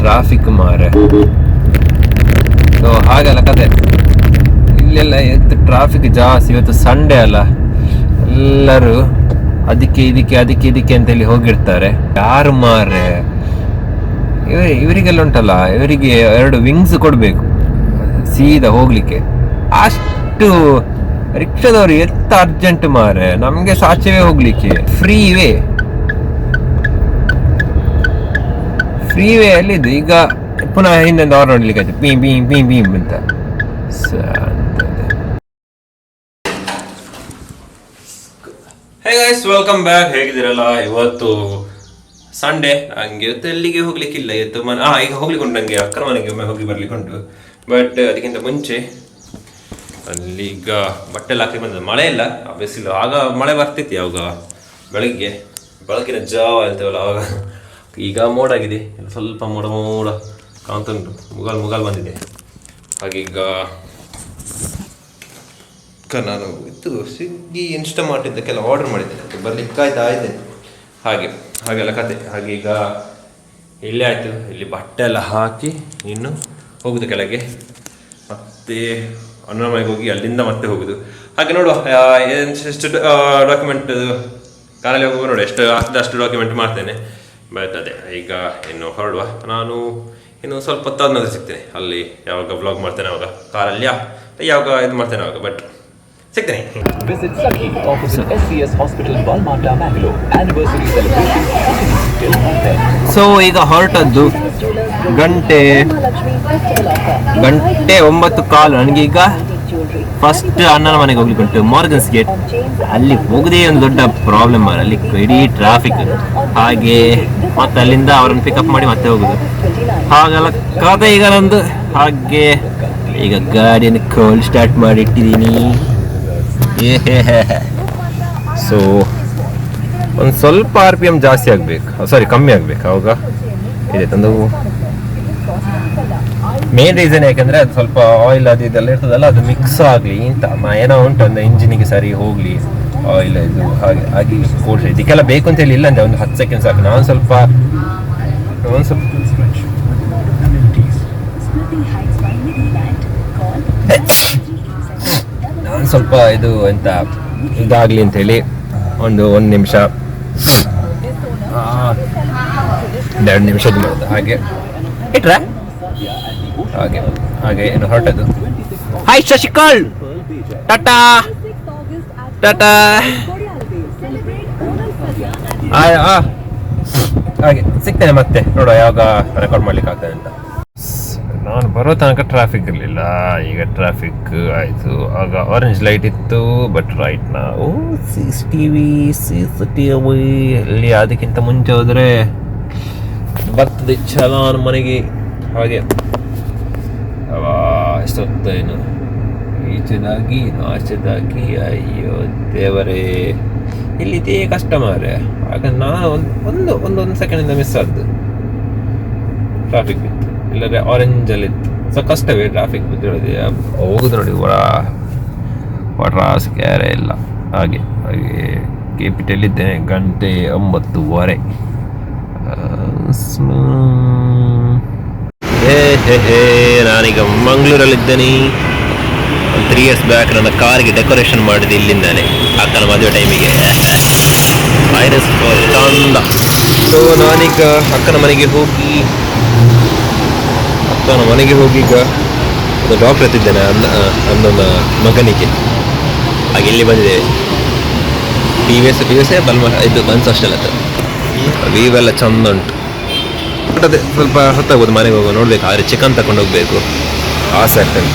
Traffic ಮಾರೆ. So ಹಾಗೆಲ್ಲ ಕತೆ. ಇಲ್ಲೆಲ್ಲ ಎತ್ತು ಟ್ರಾಫಿಕ್ ಜಾಸ್ತಿ. ಇವತ್ತು ಸಂಡೇ ಅಲ್ಲ, ಎಲ್ಲರೂ ಅದಕ್ಕೆ ಇದಕ್ಕೆ ಅಂತೇಳಿ ಹೋಗಿರ್ತಾರೆ. ಯಾರು ಮಾರೆ ಇವರಿಗೆಲ್ಲ ಉಂಟಲ್ಲ, ಇವರಿಗೆ 2 ವಿಂಗ್ಸ್ ಕೊಡಬೇಕು ಸೀದಾ ಹೋಗ್ಲಿಕ್ಕೆ. ಅಷ್ಟು ರಿಕ್ಷಾದವರು ಎತ್ತ ಅರ್ಜೆಂಟ್ ಮಾರೆ, ನಮಗೆ ಸಾಚವೇ ಹೋಗ್ಲಿಕ್ಕೆ. ಫ್ರೀವೇ ಅಲ್ಲಿದ್ದು. ಈಗ ಪುನಃ ಹಿಂದೆ ಅವ್ರು ನೋಡ್ಲಿಕ್ಕೆ ಆಯ್ತು, ಬೀಮ್ ಬೀಮ್ ಬೀಮ್ ಬೀಮ್ ಅಂತ. Hey guys, welcome back. ಹೇಗಿದ್ದೀರಲ್ಲ? ಇವತ್ತು ಸಂಡೇ. ಹಂಗೆ ಇವತ್ತು ಎಲ್ಲಿಗೆ ಹೋಗ್ಲಿಕ್ಕಿಲ್ಲ. ಇವತ್ತು ಈಗ ಹೋಗ್ಲಿಕ್ಕೆ ಉಂಟು, ನನಗೆ ಅಕ್ಕನ ಮನೆಗೆ ಒಮ್ಮೆ ಹೋಗಿ ಬರ್ಲಿಕ್ಕೆ ಉಂಟು. ಬಟ್ ಅದಕ್ಕಿಂತ ಮುಂಚೆ ಅಲ್ಲಿ ಈಗ ಬಟ್ಟೆ ಎಲ್ಲ ಹಾಕಿ ಬಂದ. ಮಳೆ ಇಲ್ಲ, ಬಿಸಿಲು. ಆಗ ಮಳೆ ಬರ್ತಿತ್ತು ಯಾವಾಗ ಬೆಳಗಿನ ಜಾವ ಹೇಳ್ತೇವಲ್ಲ ಅವಾಗ. ಈಗ ಮೋಡಾಗಿದೆ, ಸ್ವಲ್ಪ ಮೋಡ ಕಾಣ್ತುಂಟು. ಮುಗಾಲ್ ಬಂದಿದೆ. ಹಾಗೀಗ ನಾನು ಇದು ಸ್ವಿಗ್ಗಿ ಇನ್ಸ್ಟಾಮಾರ್ಟ್ ಇದಕ್ಕೆಲ್ಲ ಆರ್ಡರ್ ಮಾಡಿದ್ದೇನೆ, ಬರ್ಲಿಕ್ಕೆ ಕಾಯ್ತಾ ಇದ್ದೇನೆ. ಹಾಗೆಲ್ಲ ಕತೆ. ಹಾಗೀಗ ಇಲ್ಲೇ ಆಯಿತು. ಇಲ್ಲಿ ಬಟ್ಟೆ ಎಲ್ಲ ಹಾಕಿ ಇನ್ನು ಹೋಗುದು ಕೆಳಗೆ, ಮತ್ತೆ ಅಣ್ಣನ ಮನೆಗೆ ಹೋಗಿ ಅಲ್ಲಿಂದ ಮತ್ತೆ ಹೋಗುದು. ಹಾಗೆ ನೋಡುವ ಎಷ್ಟು ಡಾಕ್ಯುಮೆಂಟ್ ಕಾರಲ್ಲಿ ಹೋಗುವ, ನೋಡಿ ಎಷ್ಟು ಆಗ್ತದೆ ಅಷ್ಟು ಡಾಕ್ಯುಮೆಂಟ್ ಮಾಡ್ತೇನೆ. ಬಟ್ ಅದೇ ಈಗ ಇನ್ನು ಹೊರಡುವ. ನಾನು ಇನ್ನು ಸ್ವಲ್ಪ ಹೊತ್ತಾದ್ಮೇಲೆ ಸಿಗ್ತೇನೆ. ಅಲ್ಲಿ ಯಾವಾಗ ಬ್ಲಾಗ್ ಮಾಡ್ತೇನೆ ಅವಾಗ, ಕಾರಲ್ಲಿ ಯಾವಾಗ ಇದು ಮಾಡ್ತೇನೆ ಅವಾಗ. But ಸಿಗ್ತೇನೆ. Visit Sakhi opposite SCS Hospital, Balmata, Bangalore. Anniversary celebration till Monday. So ಈಗ ಹೊರಟದ್ದು ಗಂಟೆ 9:15. ನನಗೀಗ ಫಸ್ಟ್ ಅಣ್ಣನ ಮನೆಗೆ ಹೋಗ್ಲಿಕ್ಕೆ ಉಂಟು, ಮಾರ್ಗನ್ಸ್ ಗೇಟ್. ಅಲ್ಲಿ ಹೋಗದೇ ಒಂದು ದೊಡ್ಡ ಪ್ರಾಬ್ಲಮ್. ಅಲ್ಲಿ ಇಡೀ ಟ್ರಾಫಿಕ್. ಹಾಗೆ ಮತ್ತೆ ಅಲ್ಲಿಂದ ಅವರನ್ನು ಪಿಕಪ್ ಮಾಡಿ ಮತ್ತೆ ಹೋಗುದು. ಹಾಗೆಲ್ಲ ಕತೆ ಈಗ ನಂದು. ಹಾಗೆ ಈಗ ಗಾಡಿಯನ್ನು ಕೋಲ್ ಸ್ಟಾರ್ಟ್ ಮಾಡಿ ಇಟ್ಟಿದ್ದೀನಿ. ಸೊ ಒಂದು ಸ್ವಲ್ಪ RPM ಜಾಸ್ತಿ ಆಗಬೇಕು, ಕಮ್ಮಿ ಆಗಬೇಕು. ಅವಾಗ ಇದೆ ತಂದು ಮೇನ್ ರೀಸನ್ ಯಾಕೆಂದರೆ ಅದು ಸ್ವಲ್ಪ ಆಯಿಲ್ ಅದು ಇದೆಲ್ಲ ಇರ್ತದಲ್ಲ, ಅದು ಮಿಕ್ಸ್ ಆಗಲಿ ಅಂತ ಏನೋ ಉಂಟು ಅಂದರೆ ಇಂಜಿನಿಗೆ ಸರಿ ಹೋಗಲಿ ಆಯಿಲ್ ಇದು. ಹಾಗೆ ಕೋಲ್ಡ್ ಇದಕ್ಕೆಲ್ಲ ಬೇಕು ಅಂತ ಹೇಳಿ ಇಲ್ಲ ಅಂದರೆ ಒಂದು 10 ಸೆಕೆಂಡ್ ಸಾಕು. ನಾನು ಸ್ವಲ್ಪ ಇದು ಎಂತ ಇದಾಗಲಿ ಅಂಥೇಳಿ ಒಂದು ನಿಮಿಷ 2 ನಿಮಿಷದ್ದು ಮಾಡೋದು. ಹಾಗೆ ಇಟ್ರ ಹಾಗೆ ಏನು ಹೊರಟದು. ಹಾಯ್ ಶಶಿಕಾಳ್, ಟಾಟಾ. ಹಾಗೆ ಸಿಗ್ತೇನೆ ಮತ್ತೆ, ನೋಡುವ ಯಾವಾಗ ರೆಕಾರ್ಡ್ ಮಾಡ್ಲಿಕ್ಕೆ ಆಗ್ತದೆ ಅಂತ. ನಾನು ಬರೋ ತನಕ ಟ್ರಾಫಿಕ್ ಇರಲಿಲ್ಲ, ಈಗ ಟ್ರಾಫಿಕ್ ಆಯಿತು. ಆಗ ಆರೆಂಜ್ ಲೈಟ್ ಇತ್ತು. ಬಟ್ ರೈಟ್ ನಾವು CCTV ಅಲ್ಲಿ ಅದಕ್ಕಿಂತ ಮುಂಚೆ ಹೋದರೆ ಬರ್ತದೆ ಚಲಾನ್ ಮನೆಗೆ. ಹಾಗೆ ಎಷ್ಟೊತ್ತೇನು ಈಚೆದಾಗಿ ಆಚೆದಾಗಿ. ಅಯ್ಯೋ ದೇವರೇ, ಇಲ್ಲಿದೇ ಕಷ್ಟ ಮಾರೆ. ಆಗ ನಾನು ಒಂದು ಸೆಕೆಂಡಿಂದ ಮಿಸ್ ಆದ್ದು, ಟ್ರಾಫಿಕ್ ಬಿತ್ತು. ಇಲ್ಲದ್ರೆ ಆರೆಂಜಲ್ಲಿತ್ತು. ಸೊ ಕಷ್ಟವೇ ಟ್ರಾಫಿಕ್ ಬಿದ್ದಿರೋದು. ಹೋಗುದು ನೋಡಿ, ವಾಟ್ರಾಸ್ ಕ್ಯಾರೆ ಇಲ್ಲ. ಹಾಗೆ KPTಲ್ಲಿದ್ದೇನೆ. ಗಂಟೆ 9:30. ನಾನೀಗ ಮಂಗಳೂರಲ್ಲಿದ್ದೇನೆ. 3 years ಬ್ಯಾಕ್ ನನ್ನ ಕಾರ್ಗೆ ಡೆಕೋರೇಷನ್ ಮಾಡಿದೆ ಇಲ್ಲಿಂದಾನೆ, ಅಕ್ಕನ ಮದುವೆ ಟೈಮಿಗೆ. ಚಂದ. ಸೊ ನಾನೀಗ ಅಕ್ಕನ ಮನೆಗೆ ಹೋಗಿ ಈಗ ಒಂದು ಡಾಕ್ಟರ್ ಎತ್ತಿದ್ದೇನೆ ನನ್ನ ಮಗನಿಗೆ. ಹಾಗೆ ಇಲ್ಲಿ ಬಂದಿದ್ದೇವೆ. TVS ಇದು ಬನ್ಸ್ ಅಷ್ಟೆಲ್ಲ ವೀವೆಲ್ಲ ಚಂದ ಉಂಟು. ಅದೇ ಸ್ವಲ್ಪ ಹೊತ್ತಾಗ್ಬೋದು ಮನೆಗೆ ಹೋಗೋ, ನೋಡ್ಬೇಕು. ಆದರೆ ಚಿಕನ್ ತಗೊಂಡು ಹೋಗ್ಬೇಕು, ಆಸೆ ಆಗ್ತದೆ.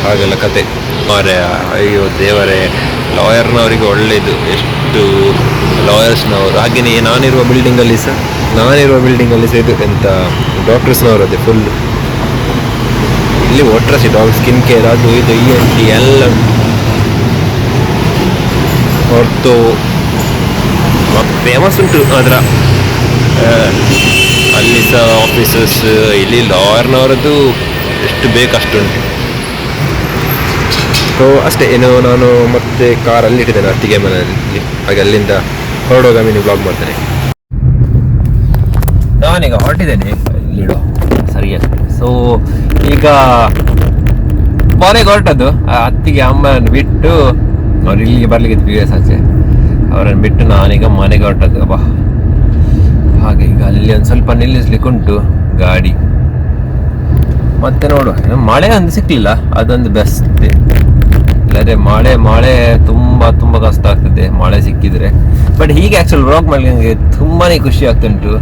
ಹಾಗೆಲ್ಲ ಕತೆ ಮಾರೆ. ಅಯ್ಯೋ ದೇವರೇ, ಲಾಯರ್ನವರಿಗೆ ಒಳ್ಳೆಯದು, ಎಷ್ಟು ಲಾಯರ್ಸ್ನವರು. ಹಾಗೆಯೇ ನಾನಿರುವ ಬಿಲ್ಡಿಂಗಲ್ಲಿ ಸಹ ಇದು ಎಂತ ಡಾಕ್ಟರ್ಸ್ನವರು. ಅದೇ ಫುಲ್ ಇಲ್ಲಿ ಒಟ್ರಸಿ ಡಾಗ್ ಸ್ಕಿನ್ ಕೇರ್, ಅದು ಇದು ENT ಎಲ್ಲ ಹೊರತು ಫೇಮಸ್ ಉಂಟು. ಅದರ ಅಲ್ಲಿ ಸಹ ಆಫೀಸಸ್. ಇಲ್ಲಿ ಲಾಯರ್ನವರದ್ದು ಎಷ್ಟು ಬೇಕಷ್ಟುಂಟು. ಸೊ ಅಷ್ಟೇ. ಏನು ನಾನು ಮತ್ತೆ ಕಾರಲ್ಲಿ ಇಟ್ಟಿದ್ದೇನೆ ಅತ್ತಿಗೆ ಮನೆಯಲ್ಲಿ. ಹಾಗೆ ಅಲ್ಲಿಂದ ಹೊರಡುವಾಗ ಮಿನಿ ಬ್ಲಾಗ್ ಮಾಡ್ತೇನೆ. ನಾನೀಗ ಹೊರಟಿದ್ದೇನೆ, ಇಲ್ಲಿಡು ಸರಿಯಾಗಿ. ಸೊ ಈಗ ಮನೆಗೆ ಹೊರಟದ್ದು, ಅತ್ತಿಗೆ ಅಮ್ಮನ ಬಿಟ್ಟು ಅವ್ರು ಇಲ್ಲಿಗೆ ಬರ್ಲಿಕ್ಕೆ US ಆಚೆ, ಅವರನ್ನು ಬಿಟ್ಟು ನಾನೀಗ ಮನೆಗೆ ಹೊರಟದ್ದು. ಬಾ ಹಾಗೆ ಈಗ ಅಲ್ಲಿ ಒಂದು ಸ್ವಲ್ಪ ನಿಲ್ಲಿಸ್ಲಿಕ್ಕೆ ಉಂಟು ಗಾಡಿ. ಮತ್ತೆ ನೋಡು, ಮಳೆ ಒಂದು ಸಿಕ್ಲಿಲ್ಲ, ಅದೊಂದು ಬೆಸ್ಟ್. ಇಲ್ಲದೆ ಮಳೆ ತುಂಬ ತುಂಬ ಕಷ್ಟ ಆಗ್ತದೆ ಮಳೆ ಸಿಕ್ಕಿದ್ರೆ. ಬಟ್ ಹೀಗೆ ಆ್ಯಕ್ಚುಲಿ ವ್ಲಾಗ್ ಮಾಡಿ ನನಗೆ ತುಂಬಾ ಖುಷಿ ಆಗ್ತುಂಟು.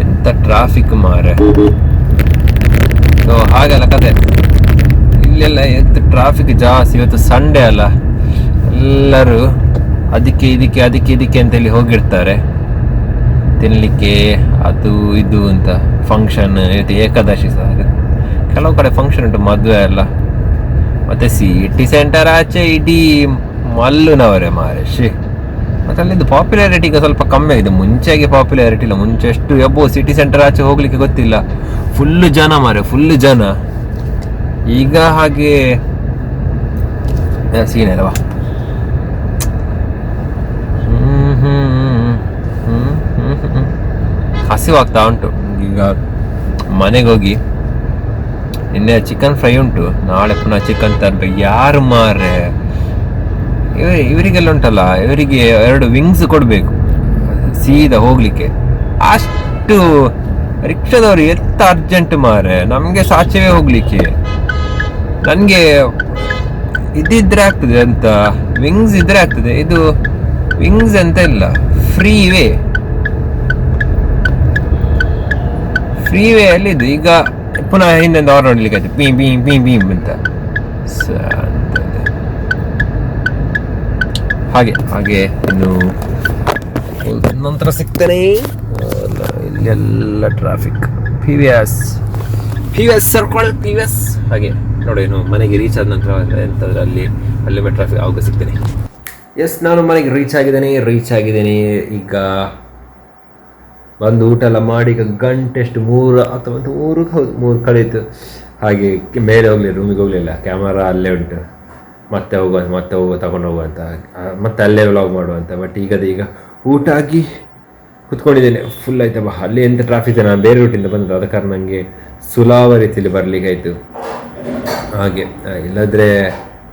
ಎಂಥ ಟ್ರಾಫಿಕ್ ಮಾರೆ. ಸೊ ಹಾಗೆಲ್ಲ ಕತೆ. ಇಲ್ಲೆಲ್ಲ ಎಷ್ಟು ಟ್ರಾಫಿಕ್ ಜಾಸ್ತಿ. ಇವತ್ತು ಸಂಡೇ ಅಲ್ಲ, ಎಲ್ಲರೂ ಅದಕ್ಕೆ ಅಂತೇಳಿ ಹೋಗಿರ್ತಾರೆ ತಿನ್ನಲಿಕ್ಕೆ, ಅದು ಇದು ಅಂತ. ಫಂಕ್ಷನ್ ಇವತ್ತು ಏಕಾದಶಿ ಸಹ, ಕೆಲವು ಕಡೆ ಫಂಕ್ಷನ್ ಉಂಟು, ಮದುವೆ ಎಲ್ಲ. ಮತ್ತು ಸಿಟಿ ಸೆಂಟರ್ ಆಚೆ ಇಡೀ ಮಲ್ಲುನವರೇ ಮಾರೆ. ಮತ್ತು ಅಲ್ಲಿದ್ದು ಪಾಪ್ಯುಲಾರಿಟಿ ಈಗ ಸ್ವಲ್ಪ ಕಮ್ಮಿ ಆಗಿದೆ, ಮುಂಚೆಗೆ ಪಾಪ್ಯುಲಾರಿಟಿ ಇಲ್ಲ. ಮುಂಚೆ ಎಷ್ಟು ಸಿಟಿ ಸೆಂಟರ್ ಆಚೆ ಹೋಗ್ಲಿಕ್ಕೆ ಗೊತ್ತಿಲ್ಲ, ಫುಲ್ಲು ಜನ ಮಾರೆ, ಫುಲ್ಲು ಜನ. ಈಗ ಹಾಗೆ ಸೀನ್ ಅಲ್ವಾ. ಹಸಿವಾಗ್ತಾ ಉಂಟು. ಈಗ ಮನೆಗೆ ಹೋಗಿ ನಿನ್ನೆ ಚಿಕನ್ ಫ್ರೈ ಉಂಟು, ನಾಳೆ ಪುನಃ ಚಿಕನ್ ತರಬೇಕು. ಯಾರು ಮಾರೆ ಇವರಿಗೆಲ್ಲ ಉಂಟಲ್ಲ, ಇವರಿಗೆ 2 ವಿಂಗ್ಸ್ ಕೊಡಬೇಕು ಸೀದಾ ಹೋಗ್ಲಿಕ್ಕೆ. ಅಷ್ಟು ರಿಕ್ಷಾದವರು ಎತ್ತ ಅರ್ಜೆಂಟ್ ಮಾರೆ, ನಮಗೆ ಸಾಚವೇ ಹೋಗ್ಲಿಕ್ಕೆ. ನನಗೆ ಇದಿದ್ರೆ ಆಗ್ತದೆ ಅಂತ, ವಿಂಗ್ಸ್ ಇದ್ರೆ ಆಗ್ತದೆ. ಇದು ವಿಂಗ್ಸ್ ಅಂತ ಇಲ್ಲ, ಫ್ರೀವೇ ಅಲ್ಲಿ ಇದು. ಈಗ ಪುನಃ ಹಿಂದೊಂದು ಅವ್ರು ನೋಡ್ಲಿಕ್ಕೆ ಆಯ್ತು, ಬೀಮ್ ಅಂತ. ಹಾಗೆ ಇನ್ನು ನಂತರ ಸಿಗ್ತಾನೆ. ಇಲ್ಲೆಲ್ಲ ಟ್ರಾಫಿಕ್, PVS ಸರ್ಕಲ್, PVS. ಹಾಗೆ ನೋಡಿ, ಇನ್ನು ಮನೆಗೆ ರೀಚ್ ಆದ ನಂತರ ಎಂತಂದ್ರೆ ಅಲ್ಲಿ ಟ್ರಾಫಿಕ್ ಆವಾಗ ಸಿಗ್ತೇನೆ. ಎಸ್, ನಾನು ಮನೆಗೆ ರೀಚ್ ಆಗಿದ್ದೇನೆ. ಈಗ ಬಂದು ಊಟ ಎಲ್ಲ ಮಾಡಿ ಈಗ ಗಂಟೆಷ್ಟು 3 ಅಥವಾ 3 ಕಳೀತು. ಹಾಗೆ ಮೇಲೆ ಹೋಗಲಿಲ್ಲ, ರೂಮಿಗೆ ಹೋಗಲಿಲ್ಲ, ಕ್ಯಾಮರಾ ಅಲ್ಲೇ ಉಂಟು. ಮತ್ತೆ ಹೋಗುವ ತಗೊಂಡು ಹೋಗುವಂತ, ಮತ್ತೆ ಅಲ್ಲೇ ವ್ಲಾಗ್ ಮಾಡುವಂತ. ಬಟ್ ಈಗ ಊಟ ಆಗಿ ಕುತ್ಕೊಂಡಿದ್ದೇನೆ. ಫುಲ್ ಆಯ್ತಪ್ಪ. ಅಲ್ಲಿ ಎಂತ ಟ್ರಾಫಿಕ್, ನಾನು ಬೇರೆ ರೂಟಿಂದ ಬಂದದ್ದು, ಆದ ಕಾರಣ ನನಗೆ ಸುಲಭ ರೀತಿಯಲ್ಲಿ ಬರಲಿಕ್ಕೆ ಆಯಿತು. ಹಾಗೆ ಇಲ್ಲದ್ರೆ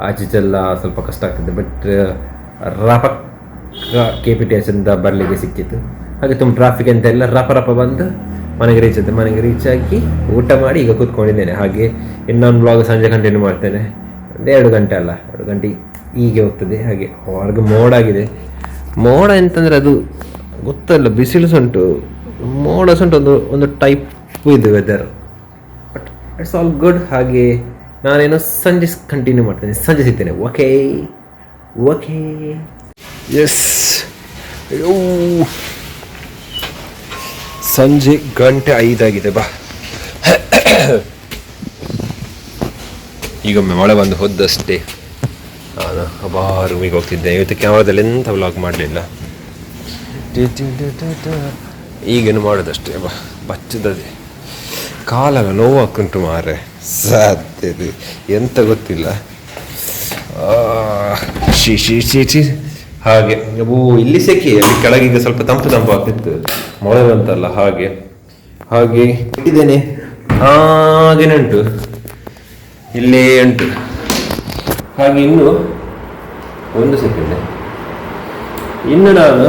ಆಚೀಚೆಲ್ಲ ಸ್ವಲ್ಪ ಕಷ್ಟ ಆಗ್ತದೆ. ಬಟ್ ರಪಕ್ಕ KPTS ಇಂದ ಬರಲಿಕ್ಕೆ ಸಿಕ್ಕಿತ್ತು. ಹಾಗೆ ತುಂಬ ಟ್ರಾಫಿಕ್ ಅಂತ ಎಲ್ಲ ರಪ ಬಂದು ಮನೆಗೆ ರೀಚ್ ಆಗಿ ಊಟ ಮಾಡಿ ಈಗ ಕೂತ್ಕೊಂಡಿದ್ದೇನೆ. ಹಾಗೆ ಇನ್ನೊಂದು ಬ್ಲಾಗ್ ಸಂಜೆ ಕಂಟಿನ್ಯೂ ಮಾಡ್ತೇನೆ. 2 ಗಂಟೆ ಅಲ್ಲ, 2 ಗಂಟೆ ಹೀಗೆ ಹೋಗ್ತದೆ. ಹಾಗೆ ಹೊರಗೆ ಮೋಡ ಎಂತಂದರೆ ಅದು ಗೊತ್ತಲ್ಲ, ಬಿಸಿಲು ಉಂಟು, ಮೋಡ ಉಂಟು, ಒಂದು ಟೈಪ್ ಇದು weather. But it's all good. ಹಾಗೆ ನಾನೇನೋ ಸಂಜೆ ಕಂಟಿನ್ಯೂ ಮಾಡ್ತೇನೆ, ಸಂಜೆ ಸಿಗ್ತೇನೆ. Okay yes. ಸಂಜೆ 5 ಆಗಿದೆ. ಬಾ, ಈಗೊಮ್ಮೆ ಮಳೆ ಬಂದು ಹೋದಷ್ಟೇ ನಾನು ರೂಮಿಗೆ ಹೋಗ್ತಿದ್ದೆ. ಇವತ್ತು ಕ್ಯಾಮ್ರಾದಲ್ಲಿ ಎಂಥ ವ್ಲಾಗ್ ಮಾಡಲಿಲ್ಲ, ಈಗೇನು ಮಾಡೋದಷ್ಟೇ. ಬಚ್ಚದದೆ ಕಾಲೆಲ್ಲ ನೋವಾಗ್ತುಂಟು ಮಾರೆ, ಸಾಧ್ಯತೆ ಎಂತ ಗೊತ್ತಿಲ್ಲ. ಶಿ ಹಾಗೆ ಇಲ್ಲಿ ಸೆಕೆ, ಅಲ್ಲಿ ಕೆಳಗೀಗ ಸ್ವಲ್ಪ ತಂಪು ಆಗ್ತಿತ್ತು, ಮಳೆ ಬಂತಲ್ಲ. ಹಾಗೆ ಇಟ್ಟಿದ್ದೇನೆ. ಹಾಗೇನೆ ಉಂಟು, ಇಲ್ಲೇ ಉಂಟು. ಹಾಗೆ ಇನ್ನು 1 ಸೆಕೆಂಡ್, ಇನ್ನು ನಾನು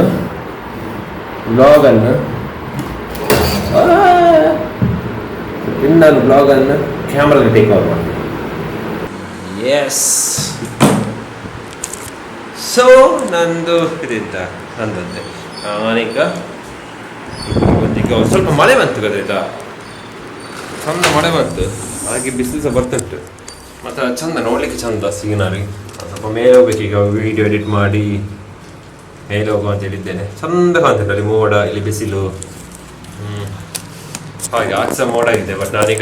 ಬ್ಲಾಗನ್ನು ಕ್ಯಾಮ್ರಾದಲ್ಲಿ ಟೇಕ್ ಓವರ್ ಮಾಡ್ತೀನಿ. ಎಸ್. ಸೊ ನಂದು ಇದಿದ್ದ ನಂದಂತೆ ನಾನೀಗ ಸ್ವಲ್ಪ ಮಳೆ ಬಂತು ಗದ್ರಿತ, ಚಂದ ಮಳೆ ಬಂತು. ಹಾಗೆ ಬಿಸಿಲು ಸಹ ಬರ್ತುಂಟು, ಮತ್ತು ಚಂದ ನೋಡಲಿಕ್ಕೆ ಚಂದ ಸೀನರಿ. ಸ್ವಲ್ಪ ಮೇಲೆ ಹೋಗ್ಬೇಕು ಈಗ, ವಿಡಿಯೋ ಎಡಿಟ್ ಮಾಡಿ ಮೇಲೆ ಹೋಗುವ ಅಂತ ಹೇಳಿದ್ದೇನೆ. ಚಂದ ಕಾಣ್ತದೆ ಅಲ್ಲಿ ಮೋಡ, ಇಲ್ಲಿ ಬಿಸಿಲು. ಹಾಗೆ ಆಚೆ ಮೋಡ ಆಗಿದೆ. ಬಟ್ ನಾನೀಗ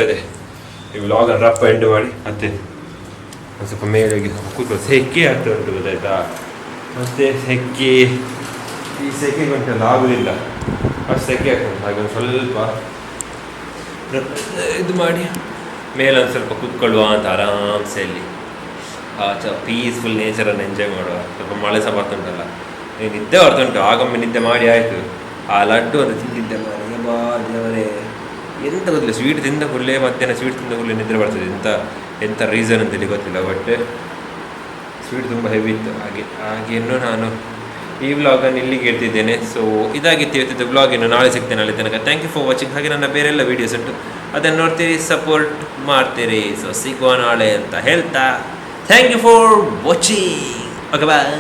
ಈ ವ್ಲಾಗನ್ನು ರಪ್ಪ ಎಂಡ್ ಮಾಡಿ ಮತ್ತೆ ಒಂದು ಸ್ವಲ್ಪ ಮೇಲೆ ಹೋಗಿ ಕೂತ್ಕೊಳ್ಳಿ. ಸೆಕೆ ಆಗ್ತಾ ಉಂಟು ಗೊತ್ತಾಯ್ತಾ, ಮತ್ತು ಈ ಸೆಕೆಗೆ ಉಂಟಲ್ಲ ಆಗುವುದಿಲ್ಲ, ಅಷ್ಟು ಸೆಕೆ ಆಗ್ತದೆ. ಹಾಗೆ ಒಂದು ಸ್ವಲ್ಪ ಇದು ಮಾಡಿ ಮೇಲೆ ಒಂದು ಸ್ವಲ್ಪ ಕೂತ್ಕೊಳ್ಳುವ ಅಂತ ಆರಾಮ್ಸೆ ಅಲ್ಲಿ ಪೀಸ್ಫುಲ್ ನೇಚರನ್ನು ಎಂಜಾಯ್ ಮಾಡುವ. ಸ್ವಲ್ಪ ಮಳೆ ಸಹ ಬರ್ತುಂಟಲ್ಲ, ನಿದ್ದೆ ಬರ್ತುಂಟು. ಆಗೊಮ್ಮೆ ನಿದ್ದೆ ಮಾಡಿ ಆಯಿತು, ಆ ಲಡ್ಡು ಒಂದು ತಿಂದಿದ್ದೆ ದೇವರೇ, ಎಂತ ಗೊತ್ತಿಲ್ಲ, ಸ್ವೀಟ್ ತಿಂದ ಕೂಡಲೇ ಮಧ್ಯಾಹ್ನ ಸ್ವೀಟ್ ತಿಂದ ಕೂಡಲೇ ನಿದ್ರೆ ಬರ್ತದೆ. ಎಂಥ ರೀಸನ್ ಅಂತೇಳಿ ಗೊತ್ತಿಲ್ಲ, ಬಟ್ ಸ್ವೀಟ್ ತುಂಬ ಹೆವಿ ಇತ್ತು. ಹಾಗೆ ಇನ್ನು ನಾನು ಈ ವ್ಲಾಗನ್ನು ಇಲ್ಲಿಗೆ ಇರ್ತಿದ್ದೇನೆ. ಸೊ ಇದಾಗಿತ್ತು ಇವತ್ತಿದ್ದು ವ್ಲಾಗ್. ಇನ್ನು ನಾಳೆ ಸಿಗ್ತೇನೆ ಅಲ್ಲಿ ತನಕ. Thank you for watching. ಹಾಗೆ ನನ್ನ ಬೇರೆಲ್ಲ ವೀಡಿಯೋಸ್ ಉಂಟು, ಅದನ್ನು ನೋಡ್ತೀರಿ, ಸಪೋರ್ಟ್ ಮಾಡ್ತೀರಿ. ಸೊ ಸಿಗುವ ನಾಳೆ ಅಂತ ಹೇಳ್ತಾ thank you for watching. Okay bye.